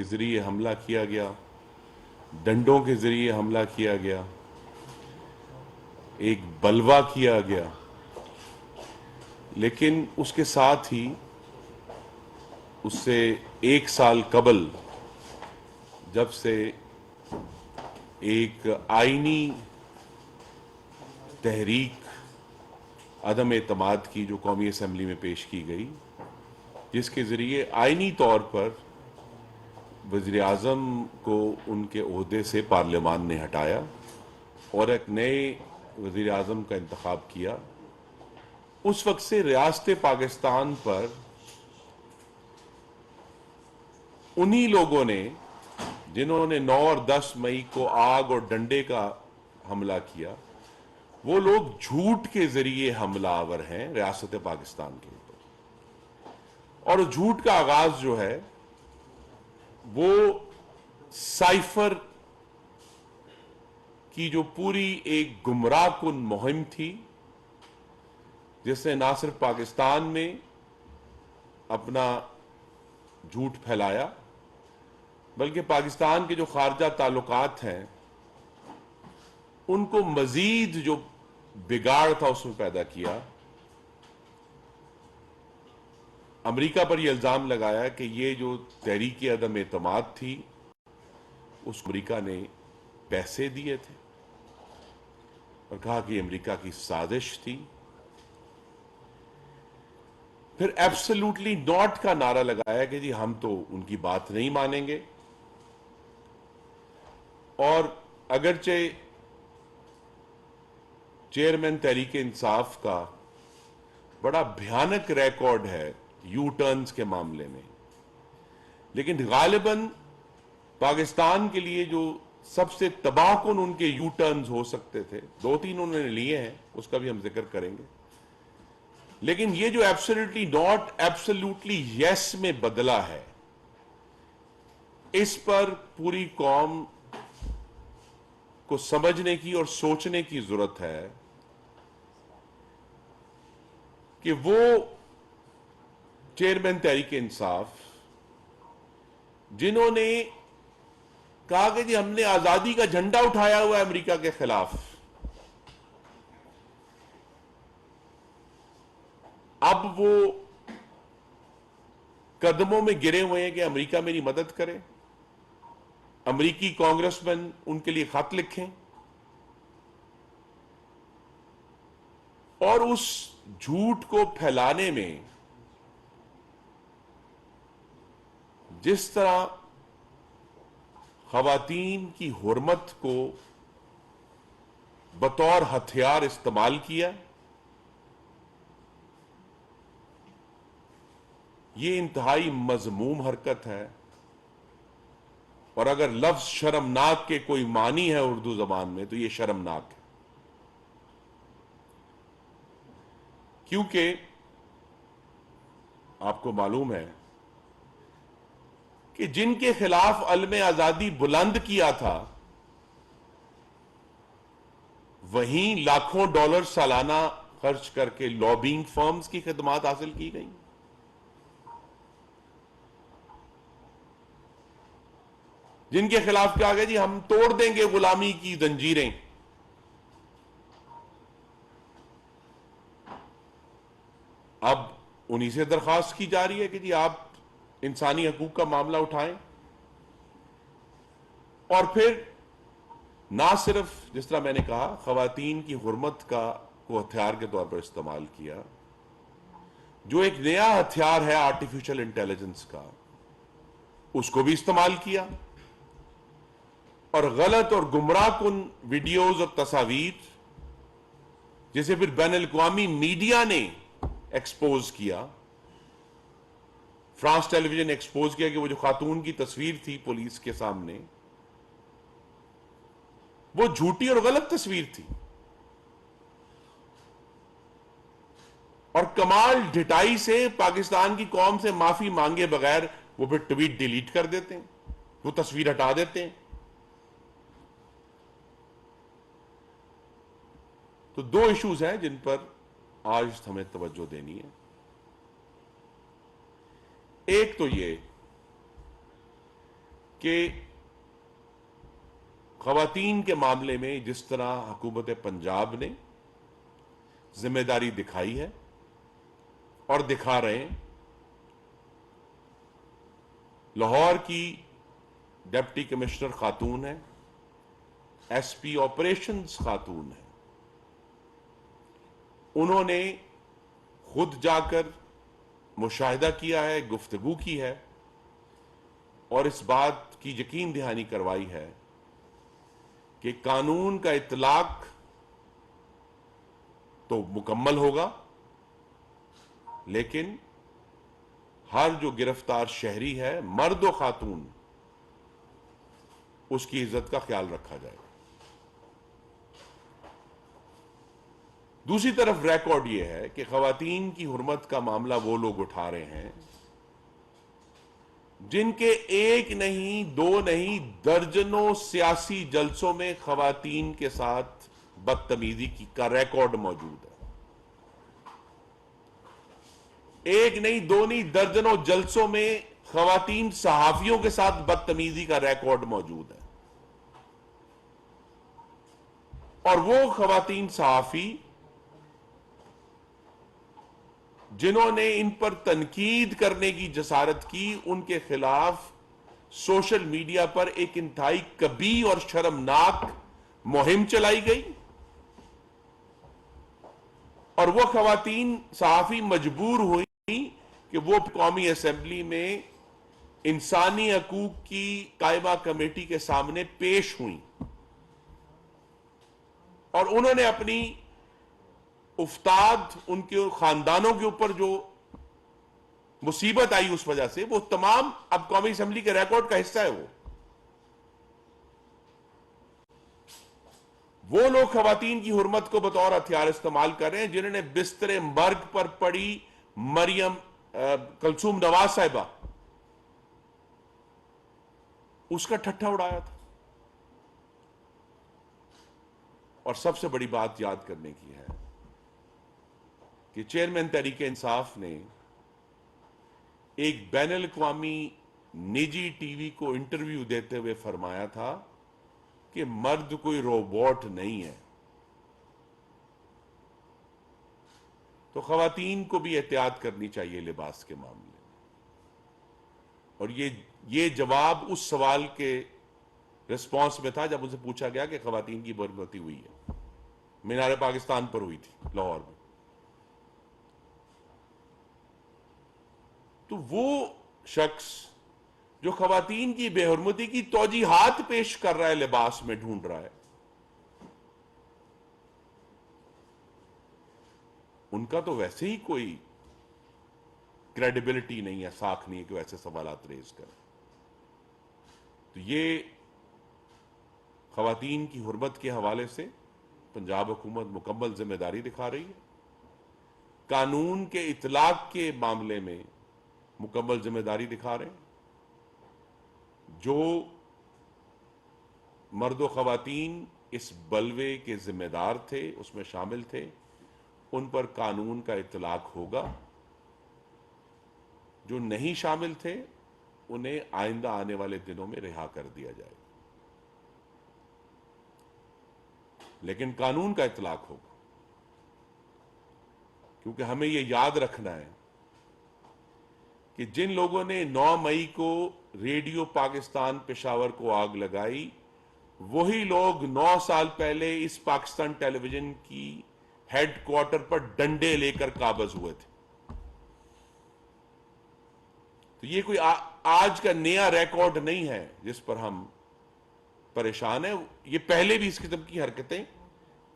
जरिए हमला किया गया, डंडों के जरिए हमला किया गया, एक बलवा किया गया। लेकिन उसके साथ ही उससे 1 साल कबल जब से एक आईनी तहरीक अदम एतमाद की जो कौमी असम्बली में पेश की गई, जिसके ज़रिए आईनी तौर पर वज़ीर आज़म को उनके ओहदे से पार्लियामान ने हटाया और एक नए वज़ीर आज़म का इंतखाब किया, उस वक्त से रियासत पाकिस्तान पर उन्हीं लोगों ने जिन्होंने 9 और 10 मई को आग और डंडे का हमला किया, वो लोग झूठ के जरिए हमलावर हैं रियासत पाकिस्तान के ऊपर। और झूठ का आगाज जो है वो साइफर की जो पूरी एक गुमराह कुन मुहिम थी, जिसने ना सिर्फ पाकिस्तान में अपना झूठ फैलाया, बल्कि पाकिस्तान के जो खारजा ताल्लुकात हैं उनको मजीद जो बिगाड़ था उसमें पैदा किया। अमेरिका पर यह इल्जाम लगाया कि ये जो तहरीक अदम एतमाद थी उस अमेरिका ने पैसे दिए थे और कहा कि अमेरिका की साजिश थी। फिर एब्सोल्युटली नॉट का नारा लगाया कि जी हम तो उनकी बात नहीं मानेंगे। और अगरचे चेयरमैन तहरीक इंसाफ का बड़ा भयानक रिकॉर्ड है यू टर्न्स के मामले में, लेकिन गालिबन पाकिस्तान के लिए जो सबसे तबाहकुन उनके यू टर्न्स हो सकते थे, 2-3 उन्होंने लिए हैं, उसका भी हम जिक्र करेंगे। लेकिन ये जो एब्सोल्युटली नॉट एब्सोल्युटली यस में बदला है, इस पर पूरी कौम को समझने की और सोचने की जरूरत है कि वो चेयरमैन तहरीक इंसाफ जिन्होंने कहा कि जी हमने आजादी का झंडा उठाया हुआ है अमेरिका के खिलाफ, अब वो कदमों में गिरे हुए हैं कि अमेरिका मेरी मदद करे, अमेरिकी कांग्रेसमैन उनके लिए खत लिखें और उस झूठ को फैलाने में जिस तरह खवातीन की हुर्मत को बतौर हथियार इस्तेमाल किया, ये इंतहाई मजमूम हरकत है। और अगर लफ्ज शर्मनाक के कोई मानी है उर्दू जबान में तो ये शर्मनाक है, क्योंकि आपको मालूम है कि जिनके खिलाफ अलमे आजादी बुलंद किया था वहीं लाखों डॉलर सालाना खर्च करके लॉबिंग फर्म्स की खिदमात हासिल की गई। जिनके खिलाफ कहा गया जी हम तोड़ देंगे गुलामी की जंजीरें, अब उन्हीं से दरखास्त की जा रही है कि जी आप इंसानी हकूक का मामला उठाएं। और फिर ना सिर्फ जिस तरह मैंने कहा खवातीन की हुर्मत को हथियार के तौर पर इस्तेमाल किया, जो एक नया हथियार है आर्टिफिशियल इंटेलिजेंस का, उसको भी इस्तेमाल किया और गलत और गुमराह कुन वीडियोज और तस्वीर, जिसे फिर बैन अल-अक़वामी मीडिया ने एक्सपोज किया। फ्रांस टेलीविजन ने एक्सपोज किया कि वो जो खातून की तस्वीर थी पुलिस के सामने, वो झूठी और गलत तस्वीर थी। और कमाल ढिठाई से पाकिस्तान की कौम से माफी मांगे बगैर वो फिर ट्वीट डिलीट कर देते हैं, वो तस्वीर हटा देते हैं। तो 2 इश्यूज हैं जिन पर आज हमें तवज्जो देनी है। एक तो ये कि खवातीन के मामले में जिस तरह हुकूमत पंजाब ने जिम्मेदारी दिखाई है और दिखा रहे हैं, लाहौर की डिप्टी कमिश्नर खातून है, एसपी ऑपरेशंस खातून है, उन्होंने खुद जाकर मुशाहिदा किया है, गुफ्तगू की है और इस बात की यकीन दहानी करवाई है कि कानून का इतलाक तो मुकम्मल होगा, लेकिन हर जो गिरफ्तार शहरी है, मर्द व खातून, उसकी इज्जत का ख्याल रखा जाएगा। दूसरी तरफ रिकॉर्ड यह है कि खवातीन की हुर्मत का मामला वो लोग उठा रहे हैं जिनके एक नहीं, दो नहीं, दर्जनों सियासी जलसों में खवातीन के साथ बदतमीजी का रिकॉर्ड मौजूद है। एक नहीं, दो नहीं, दर्जनों जलसों में खवातीन सहाफियों के साथ बदतमीजी का रिकॉर्ड मौजूद है। और वो खवातीन सहाफी जिन्होंने इन पर तनकीद करने की जसारत की, उनके खिलाफ सोशल मीडिया पर एक इंतहाई कबीह और शर्मनाक मुहिम चलाई गई और वो खवातीन सहाफी मजबूर हुई कि वो कौमी असेंबली में इंसानी हकूक की कायमा कमेटी के सामने पेश हुई और उन्होंने अपनी उफ्ताद, उनके खानदानों के ऊपर जो मुसीबत आई उस वजह से, वो तमाम अब कौमी असेंबली के रिकॉर्ड का हिस्सा है। वो लोग खवातीन की हुर्मत को बतौर हथियार इस्तेमाल कर रहे हैं जिन्होंने बिस्तरे मर्ग पर पड़ी मरियम कलसूम नवाज साहिबा, उसका ठट्ठा उड़ाया था। और सबसे बड़ी बात याद करने की है कि चेयरमैन तहरीके इंसाफ ने एक बैनुल अक़वामी निजी टीवी को इंटरव्यू देते हुए फरमाया था कि मर्द कोई रोबोट नहीं है। तो खवातीन को भी एहतियात करनी चाहिए लिबास के मामले में। और ये जवाब उस सवाल के रिस्पांस में था जब उनसे पूछा गया कि खवातीन की बदमती हुई है, मीनार पाकिस्तान पर हुई थी लाहौर में। तो वो शख्स जो खवातीन की बेहुरमती की तौजीहात पेश कर रहा है, लिबास में ढूंढ रहा है, उनका तो वैसे ही कोई क्रेडिबिलिटी नहीं है, साख नहीं है कि वैसे सवालात रेज करें। तो ये खवातीन की हुर्मत के हवाले से पंजाब हुकूमत मुकम्मल जिम्मेदारी दिखा रही है। कानून के इतलाक के मामले में मुकम्मल जिम्मेदारी दिखा रहे हैं। जो मर्द व खवातीन इस बलवे के जिम्मेदार थे, उसमें शामिल थे, उन पर कानून का इतलाक होगा। जो नहीं शामिल थे उन्हें आइंदा आने वाले दिनों में रिहा कर दिया जाएगा, लेकिन कानून का इतलाक होगा। क्योंकि हमें यह याद रखना है कि जिन लोगों ने 9 मई को रेडियो पाकिस्तान पेशावर को आग लगाई, वही लोग 9 साल पहले इस पाकिस्तान टेलीविजन की हेडक्वार्टर पर डंडे लेकर काबज हुए थे। तो ये कोई आज का नया रिकॉर्ड नहीं है जिस पर हम परेशान हैं। ये पहले भी इस किस्म की हरकतें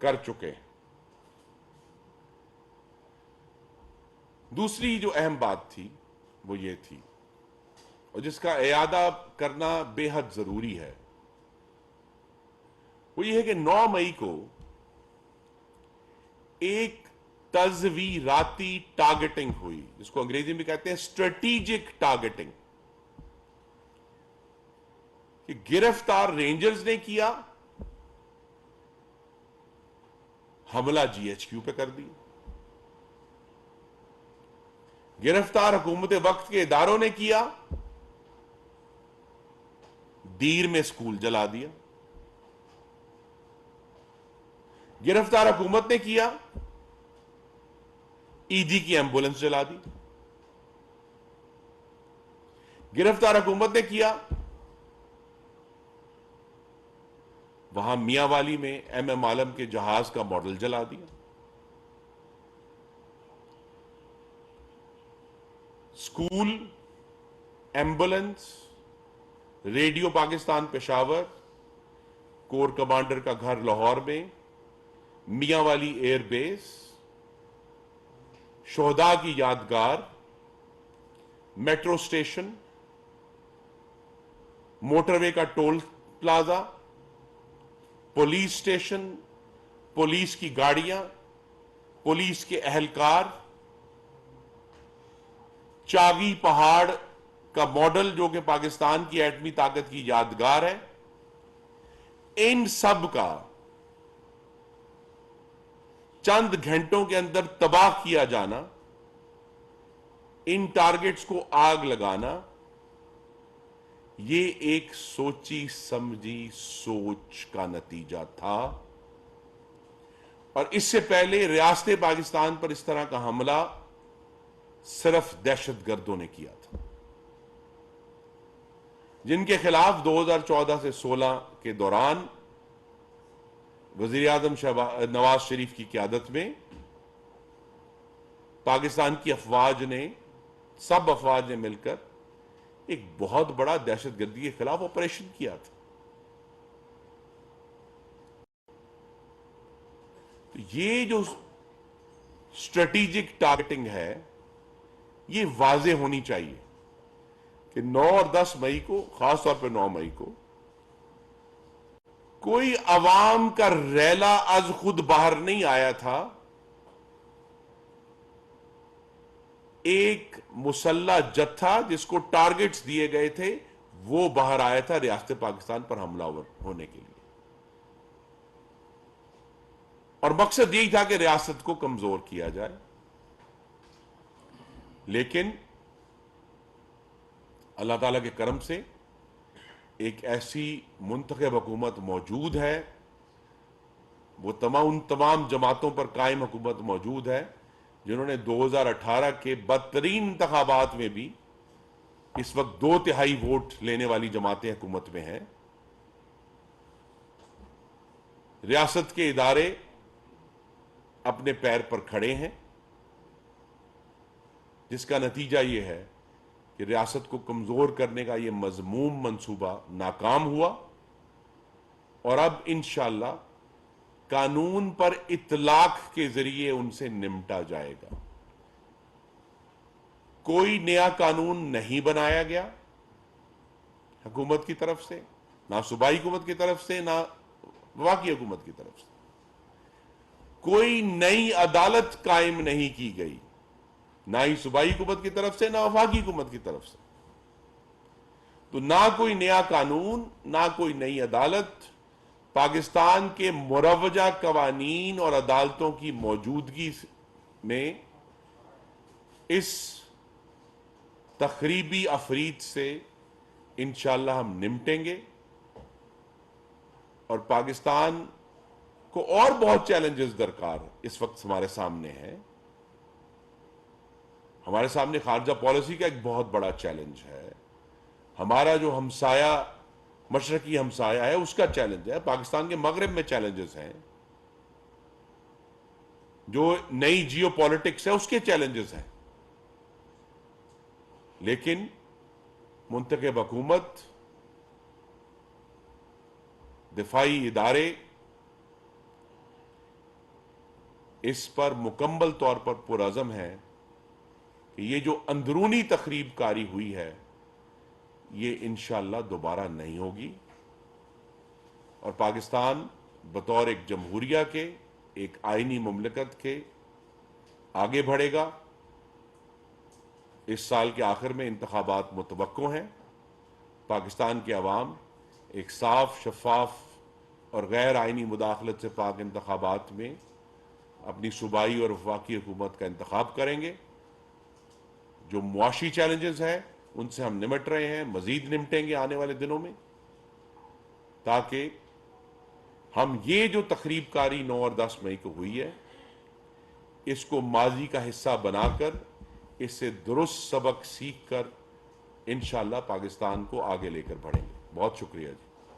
कर चुके हैं। दूसरी जो अहम बात थी वो ये थी, और जिसका इयादा करना बेहद जरूरी है, वो ये है कि 9 मई को एक तज़वीराती टारगेटिंग हुई, जिसको अंग्रेजी में कहते हैं स्ट्रेटेजिक टारगेटिंग, कि गिरफ्तार रेंजर्स ने किया, हमला जीएचक्यू पे कर दिया। गिरफ्तार हुकूमत वक्त के इदारों ने किया, दीर में स्कूल जला दिया। गिरफ्तार हुकूमत ने किया, ईडी की एम्बुलेंस जला दी। गिरफ्तार हुकूमत ने किया, वहां मियांवाली में एम आलम के जहाज का मॉडल जला दिया। School, ambulance, radio Pakistan Peshawar, core commander का घर लाहौर में, मियांवाली एयरबेस, शोहदा की यादगार, मेट्रो स्टेशन, मोटरवे का toll plaza, police station, police की गाड़ियां, पुलिस के एहलकार, चागी पहाड़ का मॉडल जो कि पाकिस्तान की एटमी ताकत की यादगार है, इन सब का चंद घंटों के अंदर तबाह किया जाना, इन टारगेट्स को आग लगाना, ये एक सोची समझी सोच का नतीजा था। और इससे पहले रियासत पाकिस्तान पर इस तरह का हमला सिर्फ दहशतगर्दों ने किया था, जिनके खिलाफ 2014 से 16 के दौरान वजीर आजम नवाज शरीफ की क़यादत में पाकिस्तान की अफवाज ने, सब अफवाज ने मिलकर एक बहुत बड़ा दहशतगर्दी के खिलाफ ऑपरेशन किया था। तो ये जो स्ट्रेटेजिक टारगेटिंग है, ये वाजे होनी चाहिए कि 9 और 10 मई को, खासतौर पर 9 मई को, कोई अवाम का रैला आज खुद बाहर नहीं आया था। एक मुसल्ला जत्था जिसको टारगेट्स दिए गए थे, वो बाहर आया था रियासत पाकिस्तान पर हमलावर होने के लिए। और मकसद यही था कि रियासत को कमजोर किया जाए। लेकिन अल्लाह ताला के करम से एक ऐसी मुंतखब हुकूमत मौजूद है, वो उन तमाम जमातों पर कायम हुकूमत मौजूद है जिन्होंने 2018 के बदतरीन इंतखाबात में भी इस वक्त 2/3 वोट लेने वाली जमातें हुकूमत में हैं। रियासत के इदारे अपने पैर पर खड़े हैं, जिसका नतीजा यह है कि रियासत को कमजोर करने का यह मजमूम मंसूबा नाकाम हुआ। और अब इंशाअल्लाह कानून पर इतलाक के जरिए उनसे निपटा जाएगा। कोई नया कानून नहीं बनाया गया हुकूमत की तरफ से, ना सूबाई हुकूमत की तरफ से, ना वफाकी हुकूमत की तरफ से। कोई नई अदालत कायम नहीं की गई, ना ही सूबाई हुकूमत की तरफ से, ना वफाकी हुकूमत की तरफ से। तो ना कोई नया कानून, ना कोई नई अदालत। पाकिस्तान के मुरवजा कवानीन और अदालतों की मौजूदगी में इस तखरीबी अफरीद से इंशाअल्लाह हम निपटेंगे। और पाकिस्तान को और बहुत चैलेंजेस दरकार इस वक्त हमारे सामने है। हमारे सामने खारजा पॉलिसी का एक बहुत बड़ा चैलेंज है। हमारा जो हमसाया, मशरकी हमसाया है, उसका चैलेंज है। पाकिस्तान के मगरिब में चैलेंजेस हैं। जो नई जियो पॉलिटिक्स है, उसके चैलेंजेस हैं। लेकिन मुंतखब हुकूमत, दिफाई इदारे इस पर मुकम्मल तौर पर पुरअज़म है कि ये जो अंदरूनी तखरीबकारी हुई है, ये इंशाअल्लाह दोबारा नहीं होगी। और पाकिस्तान बतौर एक जमहूरिया के, एक आईनी मुमलकत के आगे बढ़ेगा। इस साल के आखिर में इंतखाबात मुतवक्को हैं। पाकिस्तान के अवाम एक साफ, शफाफ और गैर आईनी मुदाखलत से पाक इंतखाबात में अपनी सूबाई और वफाकी हुकूमत का इंतखाब करेंगे। जो मुआशी चैलेंजेस हैं उनसे हम निमट रहे हैं, मजीद निमटेंगे आने वाले दिनों में। ताकि हम ये जो तकरीबकारी 9 और 10 मई को हुई है इसको माजी का हिस्सा बनाकर इससे दुरुस्त सबक सीख कर इंशाअल्लाह पाकिस्तान को आगे लेकर बढ़ेंगे। बहुत शुक्रिया जी।